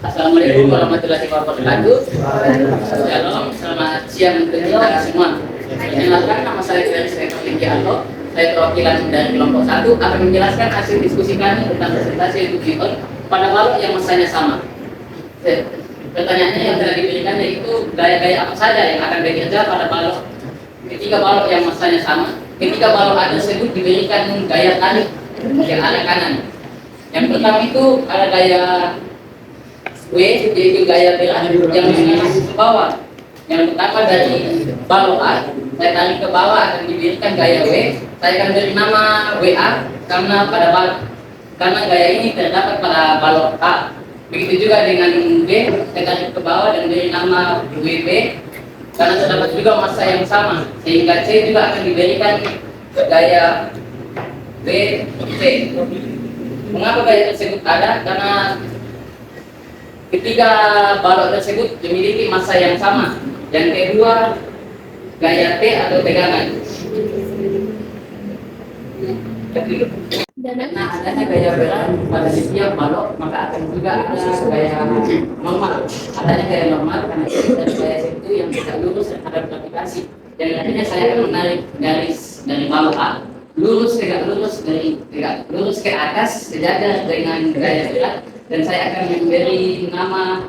Assalamualaikum warahmatullahi wabarakatuh. Shalom, selamat siang untuk kita semua. Perkenalkan, nama saya Ferry Tinggi Alto. Saya perwakilan dari kelompok 1 akan menjelaskan hasil diskusi kami tentang presentasi Google pada balok yang masanya sama. Pertanyaannya yang telah diberikan yaitu gaya-gaya apa saja yang akan bekerja pada balok ketika balok yang masanya sama. Ketika balok A tersebut diberikan gaya tarik yang arah kanan. Yang pertama itu ada gaya W, yaitu gaya berat yang mengarah ke bawah. Yang pertama dari balok A, saya tarik ke bawah akan diberikan gaya W. Saya akan beri nama WA karena gaya ini terdapat pada balok A. Begitu juga dengan B, saya tarik ke bawah dan beri nama WB karena terdapat juga masa yang sama. Sehingga C juga akan diberikan gaya WC. Mengapa gaya tersebut ada? Karena ketika balok tersebut memiliki massa yang sama. Yang kedua, gaya T atau tegangan. Karena adanya gaya berat pada setiap balok, maka akan juga ada gaya normal. Adanya gaya normal karena itu dari gaya itu yang tidak lurus terhadap gravitasi. Dan nantinya saya akan menarik garis dari balok A lurus ke atas sejajar dengan gaya berat. Dan saya akan memberi nama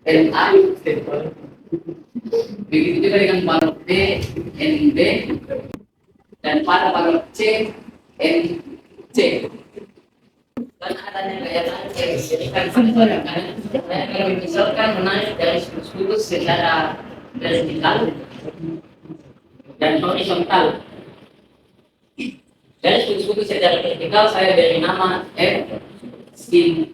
NA. Begitu juga dengan balok B, NB, dan pada balok C, NC. Karena adanya gaya tarik yang diberikan pada balok kanan, saya akan misalkan menarik garis lurus secara vertikal dan horizontal. Garis lurus secara vertikal saya beri nama F sin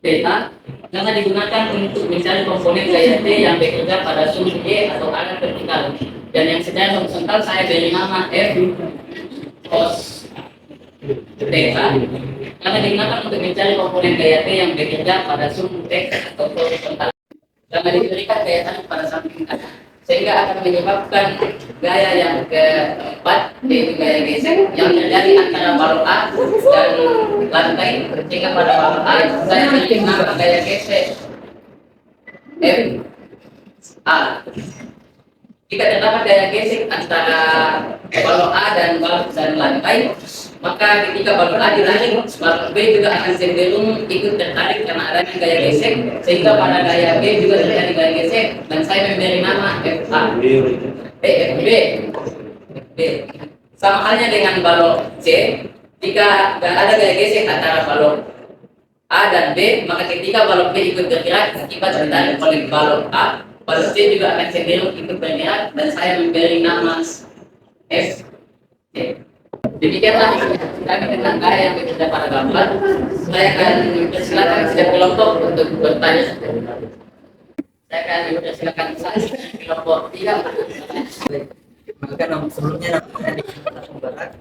theta karena digunakan untuk mencari komponen gaya T yang bekerja pada sumbu Y atau arah vertikal. Dan yang secara horizontal saya beri nama F cos theta karena digunakan untuk mencari komponen gaya T yang bekerja pada sumbu X atau horizontal. Karena diberikan gaya tarik pada samping kanan, sehingga akan menyebabkan gaya yang keempat, yaitu gaya gesek yang terjadi antara balok A dan lantai. Jika pada balok A saya beri nama gaya gesek M A. Jika terdapat gaya gesek antara balok A dan lantai, maka ketika balok A ditarik, balok B juga akan cenderung ikut tertarik karena adanya gaya gesek, sehingga pada gaya B juga terjadi gaya gesek. Dan saya memberi nama FA. B. Sama halnya dengan balok C, jika ada gaya gesek antara balok A dan B, maka ketika balok B ikut bergerak akibat ditarik oleh balok A, balok C juga akan cenderung ikut bergerak. Dan saya memberi nama F. Demikianlah kami tentang gaya yang bekerja pada gambar. Saya akan mempersilakan setiap kelompok untuk bertanya. Saya akan mempersilakan kelompok 3. Maka sebelumnya nama di Barat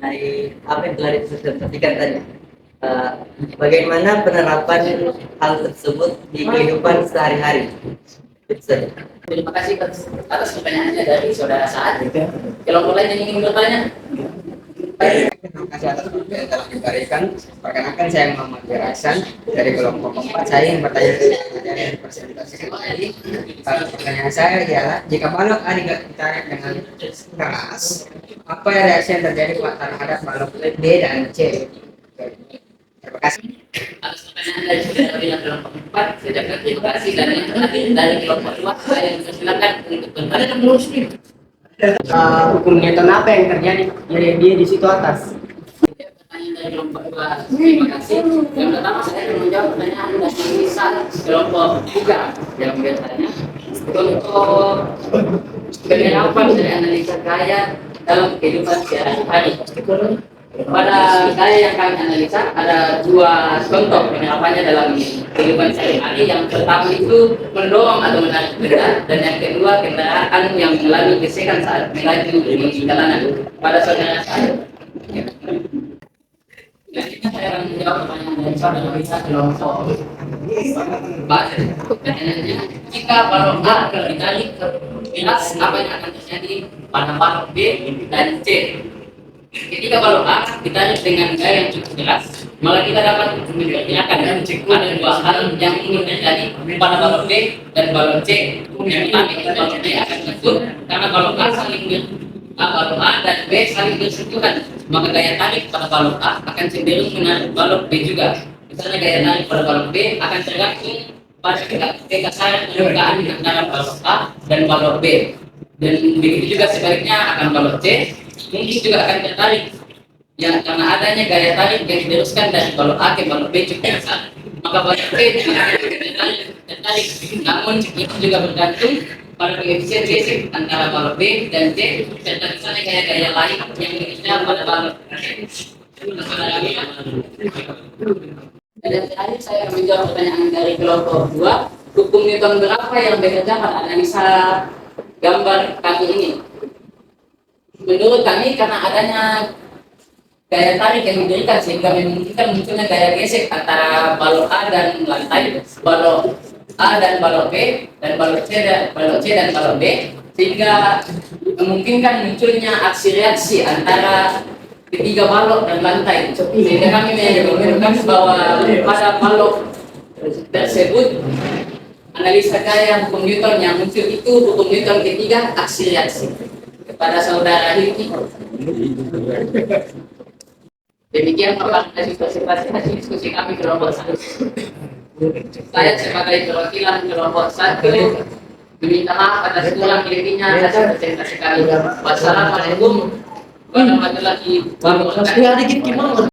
dari apa yang telah dipresentasikan tadi. Bagaimana penerapan hal tersebut di kehidupan sehari-hari? Terima kasih atas pertanyaannya dari saudara Saad. Kelompok lain yang ingin bertanya? Terima kasih atas waktu yang telah diberikan. Perkenalkan saya Muhammad Wirasan dari kelompok 4. Saya ingin bertanya dari presentasi tadi. Pertanyaan saya ialah jika balok A ditarik dengan keras, apa reaksi yang terjadi terhadap balok B dan C? Terima kasih. Atas pertanyaan dari saudara kelompok 4, saya ucapkan terima kasih. Dan yang terakhir dari kelompok 2, saya mempersilakan untuk bertanya. Hukum Newton apa yang terjadi dia di situ atas? Pertanyaan dari kelompok 2, terima kasih. Yang pertama saya akan menjawab pertanyaan dari kelompok 3 yang bertanya untuk kenapa bisa dianalisa gaya dalam kehidupan sehari-hari. Pada gaya yang kami analisa ada 2 contoh penerapannya dalam kehidupan sehari-hari. Yang pertama itu mendorong atau menarik benda, dan yang kedua kendaraan yang mengalami gesekan saat melaju di jalanan. Pada saudara saya, saya akan menjawab pertanyaan dari saudara bisa kelompok. Pertanyaannya, jika balok A ditarik ke keras, apa yang akan terjadi pada balok B dan C? Ketika balok A ditarik dengan gaya yang cukup jelas, malah kita dapat memperkirakan ada dua hal yang mungkin terjadi pada balok B dan balok C. Yang pertama itu balok B akan menyebut karena balok balok A dan B saling bersentuhan, maka gaya tarik pada balok A akan cenderung menarik balok B juga. Misalnya gaya tarik pada balok B akan tergantung pada kekasaran permukaan antara balok A dan balok B. Dan begitu juga sebaliknya akan balok C mungkin juga akan tertarik yang karena adanya gaya tarik yang diteruskan dari balok A ke balok B cukup besar, maka balok B juga akan tertarik. Namun itu juga bergantung pada koefisien gesek antara balok B dan C serta misalnya gaya-gaya lain yang dikenal pada balok C. Dan terakhir saya menjawab pertanyaan dari kelompok 2, hukum Newton berapa yang bekerja pada analisa gambar kami ini? Menurut kami karena adanya gaya tarik yang diberikan sehingga memungkinkan munculnya gaya gesek antara balok A dan lantai, balok A dan balok B, dan balok C dan balok B, sehingga memungkinkan munculnya aksi reaksi antara ketiga balok dan lantai. Sehingga kami menemukan bahwa pada balok tersebut analisa gaya hukum Newton yang muncul itu hukum Newton ketiga aksi reaksi. Kepada saudara Hilki, demikian hasil diskusi kami kelompok 1. Saya sebagai perwakilan kelompok 1 meminta maaf atas kurang lebihnya hasil presentasi kami. Wassalamualaikum warahmatullahi wabarakatuh.